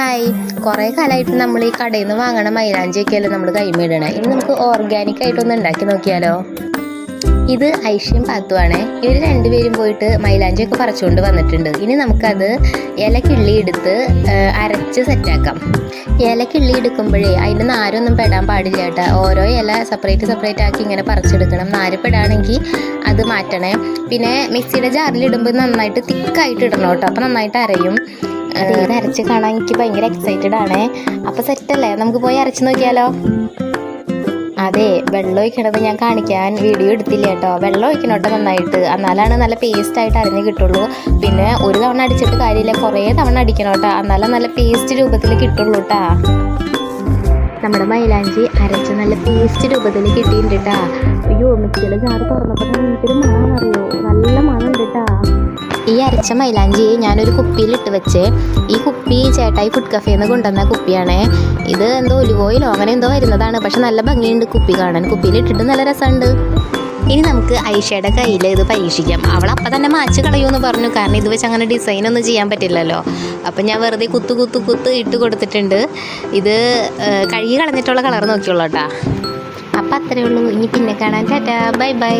Hi, കുറേ കാലമായിട്ട് നമ്മൾ ഈ കടയിൽ നിന്ന് വാങ്ങണ മൈലാഞ്ചിയൊക്കെയല്ലേ നമ്മൾ കൈമിടണേ. ഇനി നമുക്ക് ഓർഗാനിക് ആയിട്ടൊന്ന് ഉണ്ടാക്കി നോക്കിയാലോ. ഇത് ഐഷ്യയും പാത്തുവാണ്. ഇവർ രണ്ടുപേരും പോയിട്ട് മൈലാഞ്ചിയൊക്കെ പറിച്ചുകൊണ്ട് വന്നിട്ടുണ്ട്. ഇനി നമുക്കത് ഇല കിള്ളി എടുത്ത് അരച്ച് സെറ്റാക്കാം. ഇല കിള്ളി എടുക്കുമ്പോഴേ അതിൻ്റെ നാരൊന്നും പെടാൻ പാടില്ല കേട്ടോ. ഓരോ ഇല സെപ്പറേറ്റ് ആക്കി ഇങ്ങനെ പറിച്ചെടുക്കണം. നാര് പെടാണെങ്കിൽ അത് മാറ്റണേ. പിന്നെ മിക്സിയുടെ ജാറിലിടുമ്പോൾ നന്നായിട്ട് തിക്കായിട്ട് ഇടണം കേട്ടോ. അപ്പോൾ നന്നായിട്ട് അരയും. അത് അരച്ച് കാണാൻ എനിക്ക് ഭയങ്കര എക്സൈറ്റഡ് ആണ്. അപ്പോൾ സെറ്റല്ലേ, നമുക്ക് പോയി അരച്ച് നോക്കിയാലോ. അതെ, വെള്ളം ഒഴിക്കണത് ഞാൻ കാണിക്കാൻ വീഡിയോ എടുത്തില്ല കേട്ടോ. വെള്ളം ഒഴിക്കണം കേട്ടോ നന്നായിട്ട്, എന്നാലാണ് നല്ല പേസ്റ്റായിട്ട് അരിഞ്ഞ് കിട്ടുള്ളൂ. പിന്നെ ഒരു തവണ അടിച്ചിട്ട് കാര്യമില്ല, കുറേ തവണ അടിക്കണം കേട്ടോ, എന്നാലും നല്ല പേസ്റ്റ് രൂപത്തിൽ കിട്ടുള്ളൂ കേട്ടാ. നമ്മുടെ മൈലാഞ്ചി അരച്ച് നല്ല പേസ്റ്റ് രൂപത്തിൽ കിട്ടിയിട്ടുണ്ട് കേട്ടാ. അയ്യോ, മിക്സിയുടെ ജാറ് തുറന്നപ്പോൾ എനിക്കൊരു മണം അറിയോ, നല്ല മണം ഉണ്ട് കേട്ടാ. ഈ അരച്ച മൈലാഞ്ചി ഞാനൊരു കുപ്പിയിലിട്ട് വെച്ചേ. ഈ കുപ്പി ചേട്ടായി ഫുഡ് കഫേന്ന് കൊണ്ടുവന്ന കുപ്പിയാണേ. ഇത് എന്തോ ഒലിവ് ഓയിലോ അങ്ങനെ എന്തോ വരുന്നതാണ്. പക്ഷെ നല്ല ഭംഗിയുണ്ട് കുപ്പി കാണാൻ. കുപ്പിയിലിട്ടിട്ട് നല്ല രസമുണ്ട്. ഇനി നമുക്ക് ഐഷയുടെ കയ്യിൽ ഇത് പരീക്ഷിക്കാം. അവൾ അപ്പം തന്നെ മാച്ച് കളയുമെന്ന് പറഞ്ഞു, കാരണം ഇത് വെച്ച് അങ്ങനെ ഡിസൈനൊന്നും ചെയ്യാൻ പറ്റില്ലല്ലോ. അപ്പം ഞാൻ വെറുതെ കുത്ത് ഇട്ട് കൊടുത്തിട്ടുണ്ട്. ഇത് കഴുകി കളഞ്ഞിട്ടുള്ള കളർ നോക്കിയുള്ളൂ കേട്ടോ. അപ്പം അത്രയേ ഉള്ളൂ. ഇനി പിന്നെ കാണാൻ. Tata, bye bye.